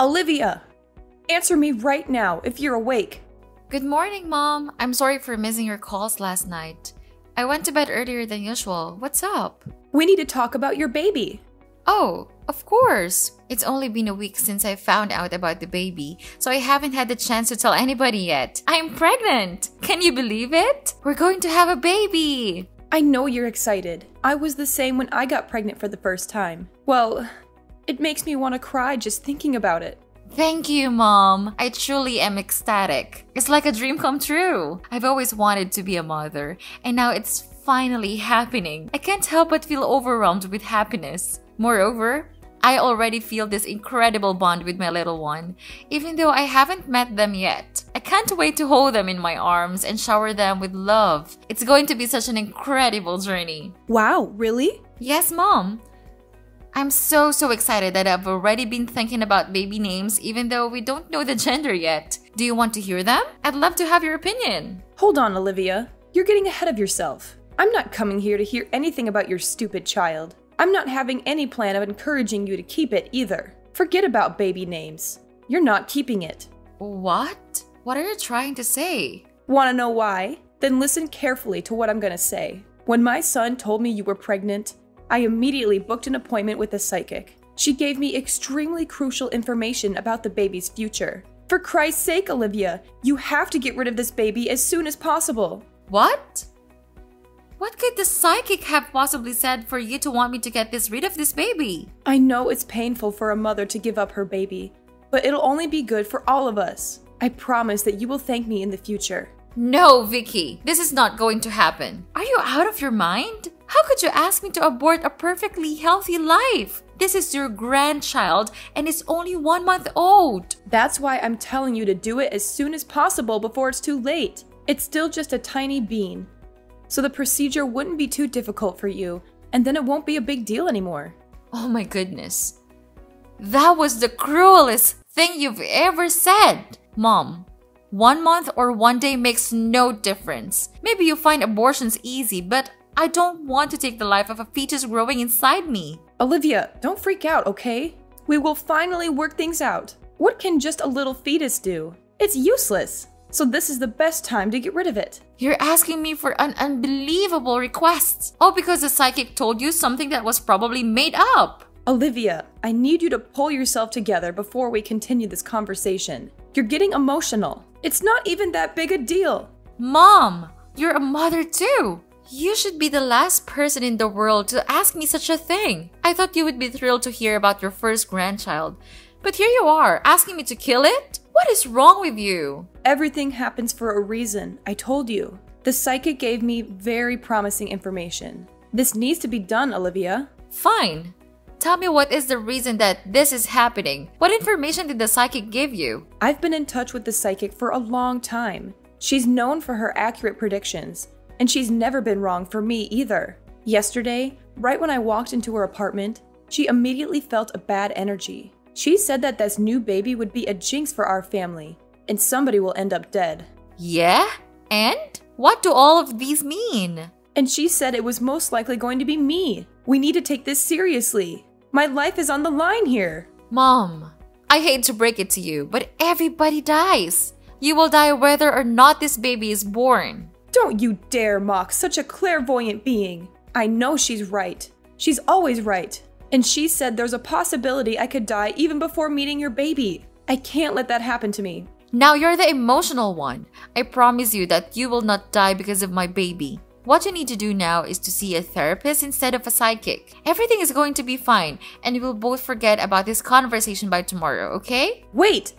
Olivia! Answer me right now if you're awake. Good morning, Mom. I'm sorry for missing your calls last night. I went to bed earlier than usual. What's up? We need to talk about your baby. Oh, of course. It's only been a week since I found out about the baby, so I haven't had the chance to tell anybody yet. I'm pregnant! Can you believe it? We're going to have a baby! I know you're excited. I was the same when I got pregnant for the first time. Well, it makes me want to cry just thinking about it. Thank you, Mom. I truly am ecstatic. It's like a dream come true. I've always wanted to be a mother, and now it's finally happening. I can't help but feel overwhelmed with happiness. Moreover, I already feel this incredible bond with my little one, even though I haven't met them yet. I can't wait to hold them in my arms and shower them with love. It's going to be such an incredible journey. Wow, really? Yes, Mom. I'm so excited that I've already been thinking about baby names even though we don't know the gender yet. Do you want to hear them? I'd love to have your opinion. Hold on, Olivia. You're getting ahead of yourself. I'm not coming here to hear anything about your stupid child. I'm not having any plan of encouraging you to keep it either. Forget about baby names. You're not keeping it. What? What are you trying to say? Want to know why? Then listen carefully to what I'm going to say. When my son told me you were pregnant, I immediately booked an appointment with a psychic. She gave me extremely crucial information about the baby's future. For Christ's sake, Olivia, you have to get rid of this baby as soon as possible. What? What could the psychic have possibly said for you to want me to get rid of this baby? I know it's painful for a mother to give up her baby, but it'll only be good for all of us. I promise that you will thank me in the future. No, Vicky, this is not going to happen. Are you out of your mind? How could you ask me to abort a perfectly healthy life? This is your grandchild and it's only 1 month old. That's why I'm telling you to do it as soon as possible before it's too late. It's still just a tiny bean, so the procedure wouldn't be too difficult for you, and then it won't be a big deal anymore. Oh my goodness. That was the cruelest thing you've ever said. Mom, 1 month or 1 day makes no difference. Maybe you find abortions easy, but I don't want to take the life of a fetus growing inside me. Olivia, don't freak out, okay? We will finally work things out. What can just a little fetus do? It's useless. So this is the best time to get rid of it. You're asking me for an unbelievable request. All because the psychic told you something that was probably made up. Olivia, I need you to pull yourself together before we continue this conversation. You're getting emotional. It's not even that big a deal. Mom, you're a mother too. You should be the last person in the world to ask me such a thing. I thought you would be thrilled to hear about your first grandchild. But here you are, asking me to kill it? What is wrong with you? Everything happens for a reason, I told you. The psychic gave me very promising information. This needs to be done, Olivia. Fine. Tell me what is the reason that this is happening. What information did the psychic give you? I've been in touch with the psychic for a long time. She's known for her accurate predictions, and she's never been wrong for me either. Yesterday, right when I walked into her apartment, she immediately felt a bad energy. She said that this new baby would be a jinx for our family, and somebody will end up dead. Yeah? And? What do all of these mean? And she said it was most likely going to be me. We need to take this seriously. My life is on the line here. Mom, I hate to break it to you, but everybody dies. You will die whether or not this baby is born. Don't you dare mock such a clairvoyant being. I know she's right. She's always right. And she said there's a possibility I could die even before meeting your baby. I can't let that happen to me. Now you're the emotional one. I promise you that you will not die because of my baby. What you need to do now is to see a therapist instead of a psychic. Everything is going to be fine, and you will both forget about this conversation by tomorrow, okay? Wait!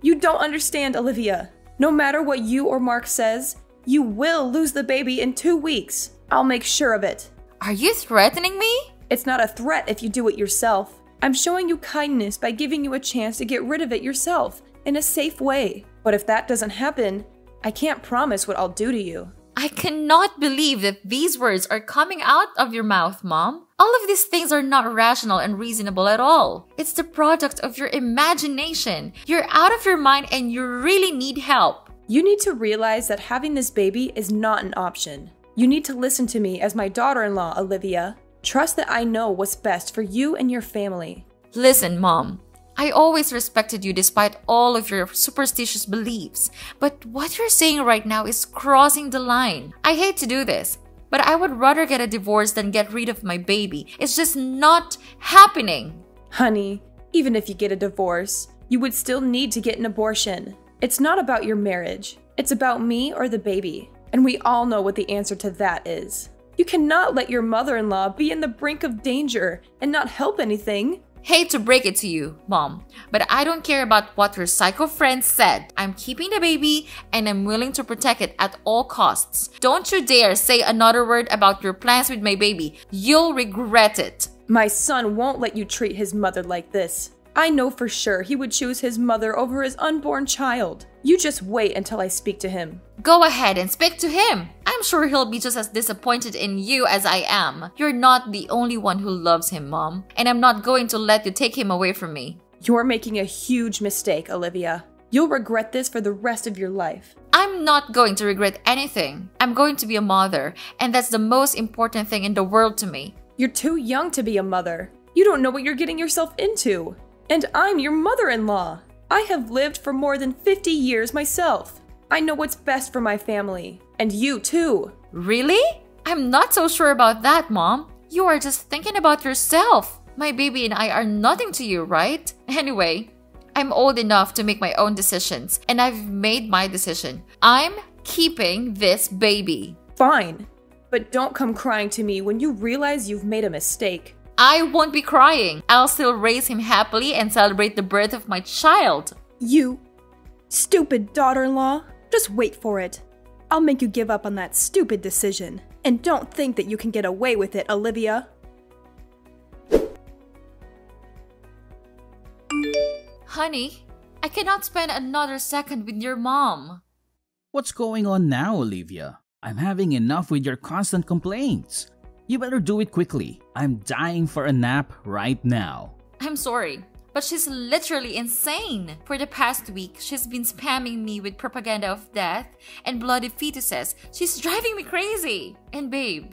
You don't understand, Olivia. No matter what you or Mark says, you will lose the baby in 2 weeks. I'll make sure of it. Are you threatening me? It's not a threat if you do it yourself. I'm showing you kindness by giving you a chance to get rid of it yourself in a safe way. But if that doesn't happen, I can't promise what I'll do to you. I cannot believe that these words are coming out of your mouth, Mom. All of these things are not rational and reasonable at all. It's the product of your imagination. You're out of your mind and you really need help. You need to realize that having this baby is not an option. You need to listen to me as my daughter-in-law, Olivia. Trust that I know what's best for you and your family. Listen, Mom. I always respected you despite all of your superstitious beliefs. But what you're saying right now is crossing the line. I hate to do this, but I would rather get a divorce than get rid of my baby. It's just not happening. Honey, even if you get a divorce, you would still need to get an abortion. It's not about your marriage. It's about me or the baby. And we all know what the answer to that is. You cannot let your mother-in-law be in the brink of danger and not help anything. Hate to break it to you, Mom, but I don't care about what your psycho friend said. I'm keeping the baby and I'm willing to protect it at all costs. Don't you dare say another word about your plans with my baby. You'll regret it. My son won't let you treat his mother like this. I know for sure he would choose his mother over his unborn child. You just wait until I speak to him. Go ahead and speak to him. I'm sure he'll be just as disappointed in you as I am. You're not the only one who loves him, Mom, and I'm not going to let you take him away from me. You're making a huge mistake, Olivia. You'll regret this for the rest of your life. I'm not going to regret anything. I'm going to be a mother, and that's the most important thing in the world to me. You're too young to be a mother. You don't know what you're getting yourself into. And I'm your mother-in-law. I have lived for more than 50 years myself. I know what's best for my family. And you too. Really? I'm not so sure about that, Mom. You are just thinking about yourself. My baby and I are nothing to you, right? Anyway, I'm old enough to make my own decisions, and I've made my decision. I'm keeping this baby. Fine. But don't come crying to me when you realize you've made a mistake. I won't be crying. I'll still raise him happily and celebrate the birth of my child. You stupid daughter-in-law. Just wait for it. I'll make you give up on that stupid decision. And don't think that you can get away with it, Olivia. Honey, I cannot spend another second with your mom. What's going on now, Olivia? I'm having enough with your constant complaints. You better do it quickly. I'm dying for a nap right now. I'm sorry, but she's literally insane. For the past week, she's been spamming me with propaganda of death and bloody fetuses. She's driving me crazy. And babe,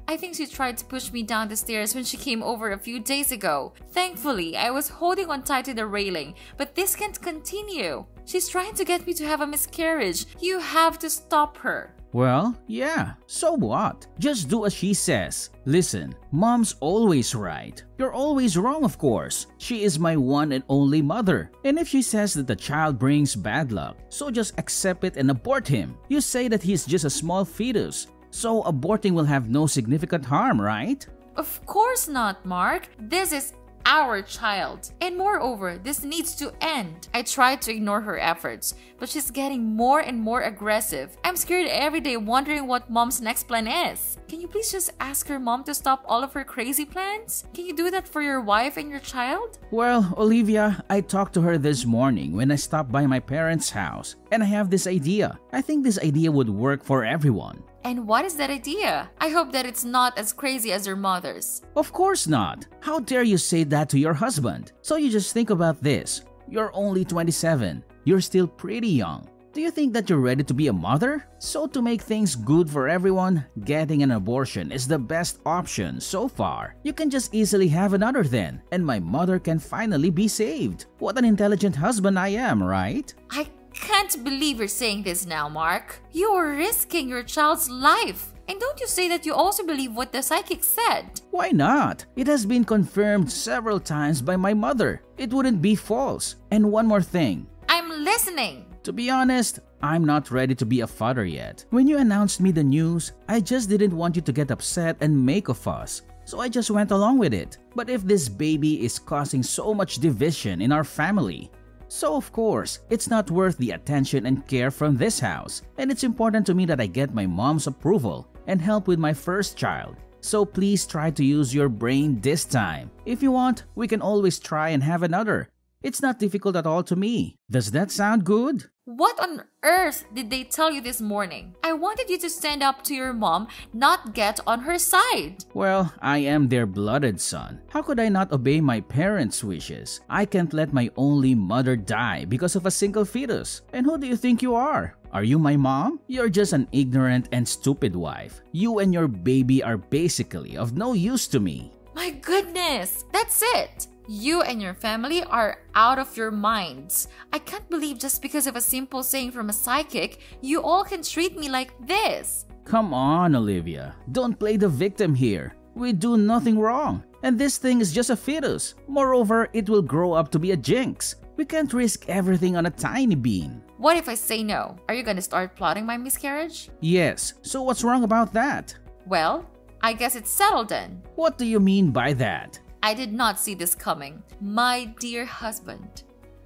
I think she tried to push me down the stairs when she came over a few days ago. Thankfully, I was holding on tight to the railing, but this can't continue. She's trying to get me to have a miscarriage. You have to stop her. Well, yeah, so what? Just do as she says. Listen, Mom's always right. You're always wrong, of course. She is my one and only mother. And if she says that the child brings bad luck, so just accept it and abort him. You say that he's just a small fetus, so aborting will have no significant harm, right? Of course not, Mark. This is our child. And moreover, this needs to end. I tried to ignore her efforts, but she's getting more and more aggressive. I'm scared every day wondering what Mom's next plan is. Can you please just ask her mom to stop all of her crazy plans? Can you do that for your wife and your child? Well, Olivia, I talked to her this morning when I stopped by my parents' house, and I have this idea. I think this idea would work for everyone. And what is that idea? I hope that it's not as crazy as your mother's. Of course not. How dare you say that to your husband? So you just think about this. You're only 27. You're still pretty young. Do you think that you're ready to be a mother? So to make things good for everyone, getting an abortion is the best option so far. You can just easily have another then, and my mother can finally be saved. What an intelligent husband I am, right? I can't believe you're saying this now, Mark. You are risking your child's life. And don't you say that you also believe what the psychic said? Why not? It has been confirmed several times by my mother. It wouldn't be false. And one more thing. I'm listening. To be honest, I'm not ready to be a father yet. When you announced me the news, I just didn't want you to get upset and make a fuss. So I just went along with it. But if this baby is causing so much division in our family, so of course, it's not worth the attention and care from this house. And it's important to me that I get my mom's approval and help with my first child. So please try to use your brain this time. If you want, we can always try and have another. It's not difficult at all to me. Does that sound good? What on earth did they tell you this morning? I wanted you to stand up to your mom, not get on her side. Well, I am their blooded son. How could I not obey my parents' wishes? I can't let my only mother die because of a single fetus. And who do you think you are? Are you my mom? You're just an ignorant and stupid wife. You and your baby are basically of no use to me. My goodness, that's it. You and your family are out of your minds. I can't believe just because of a simple saying from a psychic, you all can treat me like this. Come on, Olivia. Don't play the victim here. We do nothing wrong. And this thing is just a fetus. Moreover, it will grow up to be a jinx. We can't risk everything on a tiny bean. What if I say no? Are you gonna start plotting my miscarriage? Yes, so what's wrong about that? Well, I guess it's settled then. What do you mean by that? I did not see this coming. My dear husband,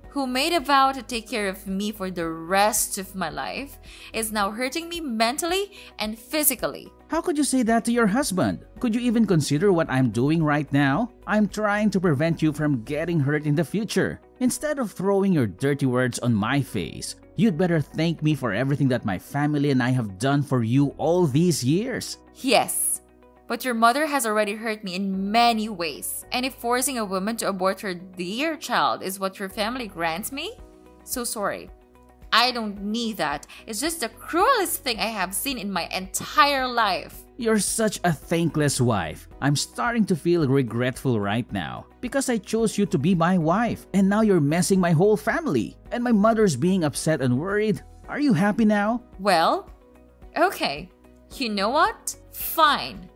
who made a vow to take care of me for the rest of my life, is now hurting me mentally and physically. How could you say that to your husband? Could you even consider what I'm doing right now? I'm trying to prevent you from getting hurt in the future. Instead of throwing your dirty words on my face, you'd better thank me for everything that my family and I have done for you all these years. Yes, but your mother has already hurt me in many ways. And if forcing a woman to abort her dear child is what your family grants me, so sorry. I don't need that. It's just the cruelest thing I have seen in my entire life. You're such a thankless wife. I'm starting to feel regretful right now because I chose you to be my wife and now you're messing my whole family. And my mother's being upset and worried. Are you happy now? Well, okay. You know what? Fine.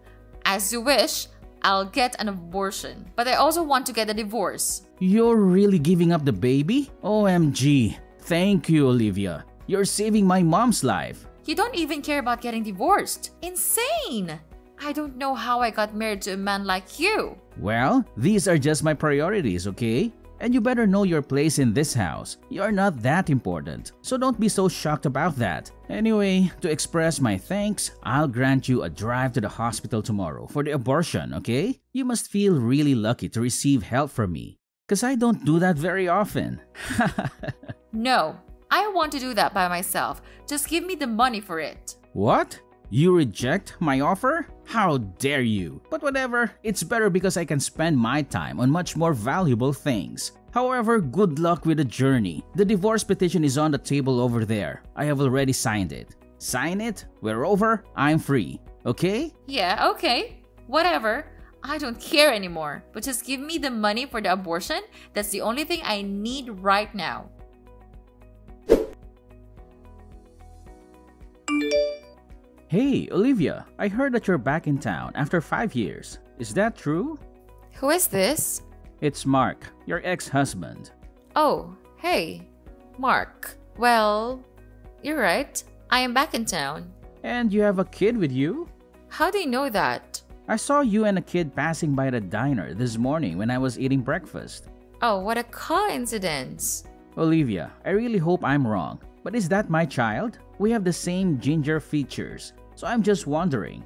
As you wish, I'll get an abortion. But I also want to get a divorce. You're really giving up the baby? OMG. Thank you, Olivia. You're saving my mom's life. You don't even care about getting divorced. Insane! I don't know how I got married to a man like you. Well, these are just my priorities, okay? And you better know your place in this house. You're not that important, so don't be so shocked about that. Anyway, to express my thanks, I'll grant you a drive to the hospital tomorrow for the abortion, okay? You must feel really lucky to receive help from me, because I don't do that very often. No, I want to do that by myself. Just give me the money for it. What? You reject my offer? How dare you? But whatever, it's better because I can spend my time on much more valuable things. However, good luck with the journey. The divorce petition is on the table over there. I have already signed it. Sign it, we're over, I'm free. Okay? Yeah, okay. Whatever. I don't care anymore. But just give me the money for the abortion. That's the only thing I need right now. Hey, Olivia, I heard that you're back in town after 5 years. Is that true? Who is this? It's Mark, your ex-husband. Oh, hey, Mark. Well, you're right. I am back in town. And you have a kid with you? How do you know that? I saw you and a kid passing by the diner this morning when I was eating breakfast. Oh, what a coincidence. Olivia, I really hope I'm wrong, but is that my child? We have the same ginger features, so I'm just wondering.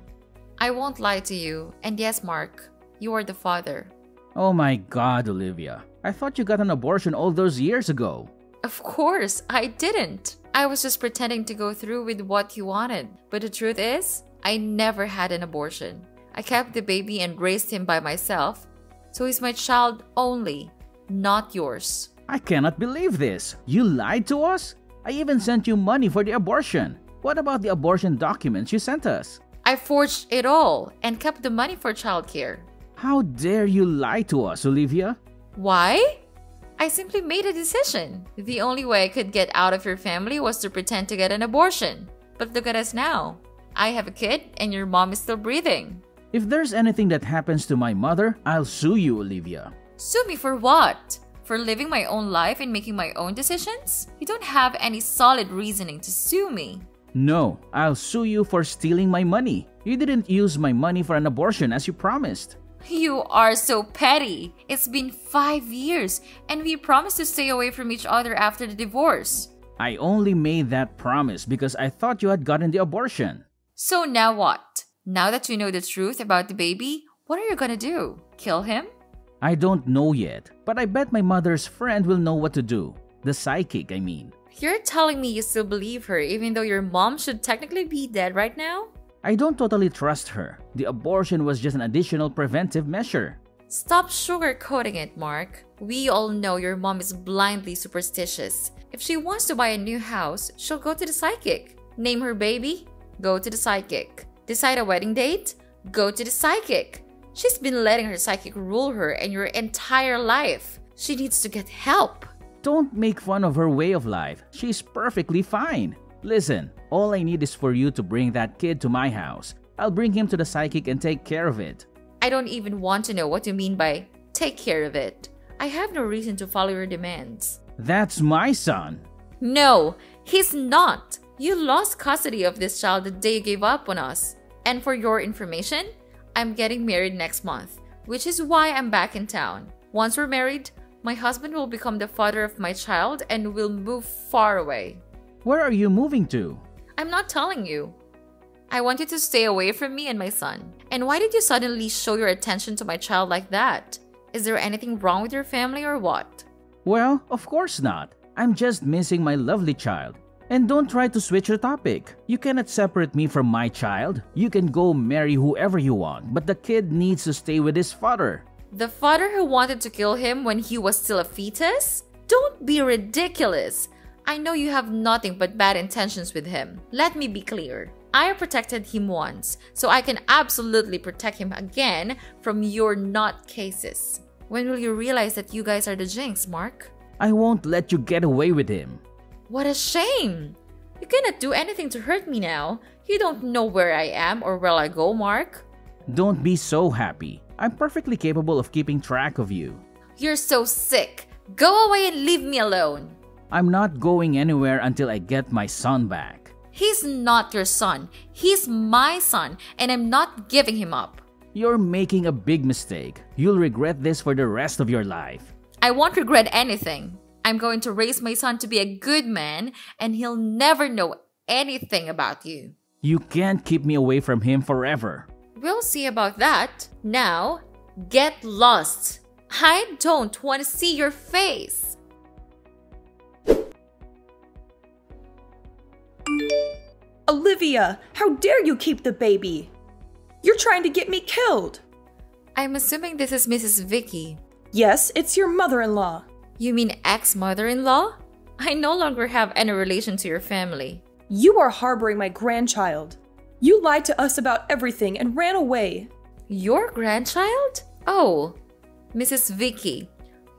I won't lie to you. And yes, Mark, you are the father. Oh my God, Olivia. I thought you got an abortion all those years ago. Of course, I didn't. I was just pretending to go through with what you wanted. But the truth is, I never had an abortion. I kept the baby and raised him by myself. So he's my child only, not yours. I cannot believe this. You lied to us? I even sent you money for the abortion. What about the abortion documents you sent us? I forged it all and kept the money for childcare. How dare you lie to us, Olivia? Why? I simply made a decision. The only way I could get out of your family was to pretend to get an abortion. But look at us now. I have a kid and your mom is still breathing. If there's anything that happens to my mother, I'll sue you, Olivia. Sue me for what? For living my own life and making my own decisions? You don't have any solid reasoning to sue me. No, I'll sue you for stealing my money. You didn't use my money for an abortion as you promised. You are so petty. It's been 5 years and we promised to stay away from each other after the divorce. I only made that promise because I thought you had gotten the abortion. So now what? Now that you know the truth about the baby, what are you gonna do? Kill him? I don't know yet, but I bet my mother's friend will know what to do. The psychic, I mean. You're telling me you still believe her even though your mom should technically be dead right now? I don't totally trust her. The abortion was just an additional preventive measure. Stop sugarcoating it, Mark. We all know your mom is blindly superstitious. If she wants to buy a new house, she'll go to the psychic. Name her baby? Go to the psychic. Decide a wedding date? Go to the psychic. She's been letting her psychic rule her and your entire life. She needs to get help. Don't make fun of her way of life. She's perfectly fine. Listen, all I need is for you to bring that kid to my house. I'll bring him to the psychic and take care of it. I don't even want to know what you mean by take care of it. I have no reason to follow your demands. That's my son. No, he's not. You lost custody of this child the day you gave up on us. And for your information, I'm getting married next month, which is why I'm back in town. Once we're married, my husband will become the father of my child and we'll move far away. Where are you moving to? I'm not telling you. I want you to stay away from me and my son. And why did you suddenly show your attention to my child like that? Is there anything wrong with your family or what? Well, of course not. I'm just missing my lovely child. And don't try to switch the topic. You cannot separate me from my child. You can go marry whoever you want, but the kid needs to stay with his father. The father who wanted to kill him when he was still a fetus? Don't be ridiculous. I know you have nothing but bad intentions with him. Let me be clear. I protected him once, so I can absolutely protect him again from your nutcases. When will you realize that you guys are the jinx, Mark? I won't let you get away with him. What a shame! You cannot do anything to hurt me now. You don't know where I am or where I go, Mark. Don't be so happy. I'm perfectly capable of keeping track of you. You're so sick. Go away and leave me alone. I'm not going anywhere until I get my son back. He's not your son. He's my son, and I'm not giving him up. You're making a big mistake. You'll regret this for the rest of your life. I won't regret anything. I'm going to raise my son to be a good man, and he'll never know anything about you. You can't keep me away from him forever. We'll see about that. Now, get lost. I don't want to see your face. Olivia, how dare you keep the baby? You're trying to get me killed. I'm assuming this is Mrs. Vicky. Yes, it's your mother-in-law. You mean ex-mother-in-law? I no longer have any relation to your family. You are harboring my grandchild. You lied to us about everything and ran away. Your grandchild? Oh, Mrs. Vicky,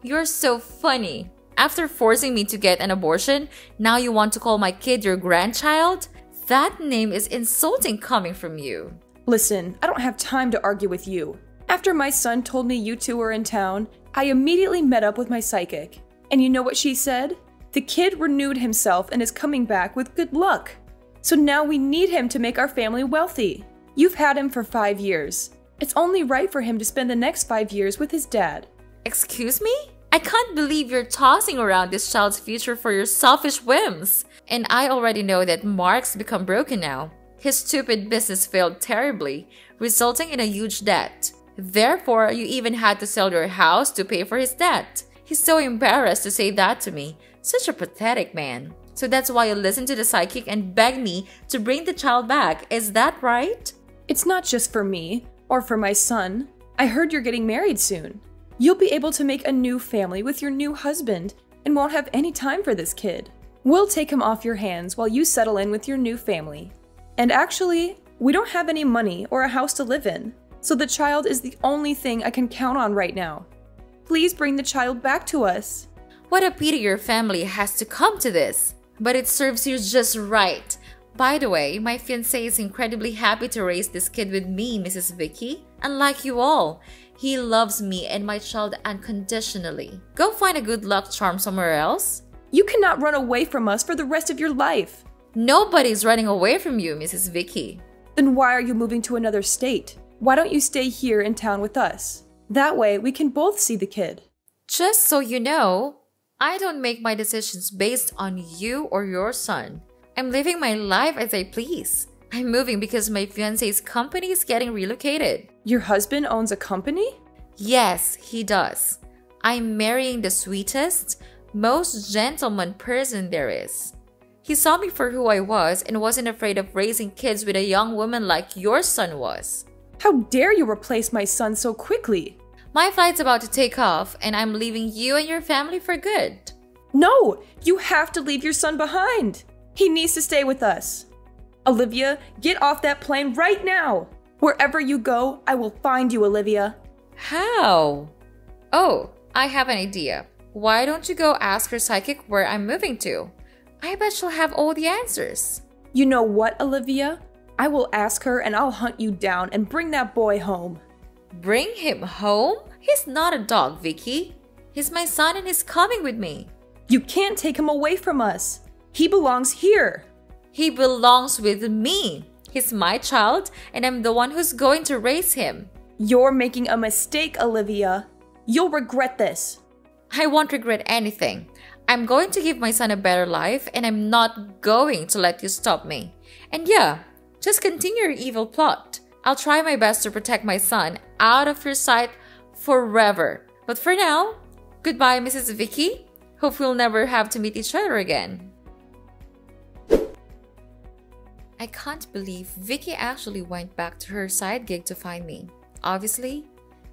you're so funny. After forcing me to get an abortion, now you want to call my kid your grandchild? That name is insulting coming from you. Listen, I don't have time to argue with you. After my son told me you two were in town, I immediately met up with my psychic. And you know what she said? The kid renewed himself and is coming back with good luck. So now we need him to make our family wealthy. You've had him for 5 years. It's only right for him to spend the next 5 years with his dad. Excuse me? I can't believe you're tossing around this child's future for your selfish whims. And I already know that Mark's become broken now. His stupid business failed terribly, resulting in a huge debt. Therefore, you even had to sell your house to pay for his debt. He's so embarrassed to say that to me. Such a pathetic man. So that's why you listened to the psychic and begged me to bring the child back. Is that right? It's not just for me, or for my son. I heard you're getting married soon. You'll be able to make a new family with your new husband and won't have any time for this kid. We'll take him off your hands while you settle in with your new family. And actually, we don't have any money or a house to live in, so the child is the only thing I can count on right now. Please bring the child back to us. What a pity your family has to come to this. But it serves you just right. By the way, my fiancé is incredibly happy to raise this kid with me, Mrs. Vicky. Unlike you all, he loves me and my child unconditionally. Go find a good luck charm somewhere else. You cannot run away from us for the rest of your life. Nobody's running away from you, Mrs. Vicky. Then why are you moving to another state? Why don't you stay here in town with us? That way, we can both see the kid. Just so you know, I don't make my decisions based on you or your son. I'm living my life as I please. I'm moving because my fiancé's company is getting relocated. Your husband owns a company? Yes, he does. I'm marrying the sweetest, most gentleman person there is. He saw me for who I was and wasn't afraid of raising kids with a young woman like your son was. How dare you replace my son so quickly? My flight's about to take off and I'm leaving you and your family for good. No! You have to leave your son behind! He needs to stay with us. Olivia, get off that plane right now! Wherever you go, I will find you, Olivia. How? Oh, I have an idea. Why don't you go ask her psychic where I'm moving to? I bet she'll have all the answers. You know what, Olivia? I will ask her and I'll hunt you down and bring that boy home. Bring him home? He's not a dog, Vicky. He's my son and he's coming with me. You can't take him away from us. He belongs here. He belongs with me. He's my child and I'm the one who's going to raise him. You're making a mistake, Olivia. You'll regret this. I won't regret anything. I'm going to give my son a better life and I'm not going to let you stop me. And yeah, just continue your evil plot. I'll try my best to protect my son out of your sight forever. But for now, goodbye, Mrs. Vicky. Hope we'll never have to meet each other again. I can't believe Vicky actually went back to her side gig to find me. Obviously,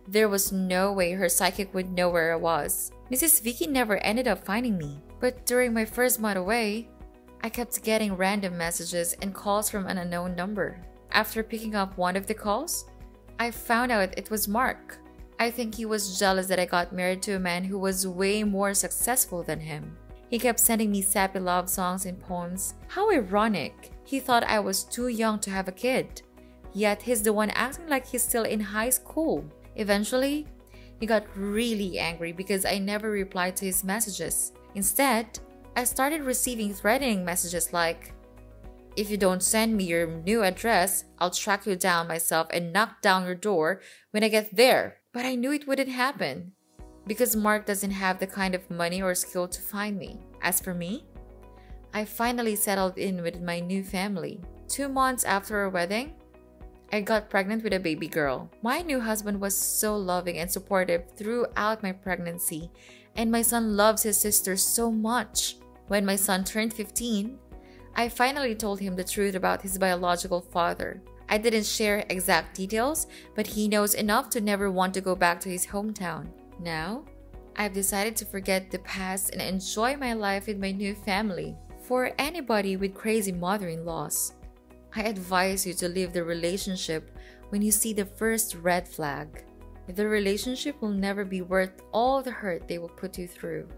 there was no way her psychic would know where I was. Mrs. Vicky never ended up finding me. But during my first month away, I kept getting random messages and calls from an unknown number. After picking up one of the calls, I found out it was Mark. I think he was jealous that I got married to a man who was way more successful than him. He kept sending me sappy love songs and poems. How ironic. He thought I was too young to have a kid. Yet he's the one acting like he's still in high school. Eventually, he got really angry because I never replied to his messages. Instead, I started receiving threatening messages like, "If you don't send me your new address, I'll track you down myself and knock down your door when I get there." But I knew it wouldn't happen because Mark doesn't have the kind of money or skill to find me. As for me, I finally settled in with my new family. 2 months after our wedding, I got pregnant with a baby girl. My new husband was so loving and supportive throughout my pregnancy, and my son loves his sister so much. When my son turned 15, I finally told him the truth about his biological father. I didn't share exact details, but he knows enough to never want to go back to his hometown. Now, I've decided to forget the past and enjoy my life with my new family. For anybody with crazy mother-in-laws, I advise you to leave the relationship when you see the first red flag. The relationship will never be worth all the hurt they will put you through.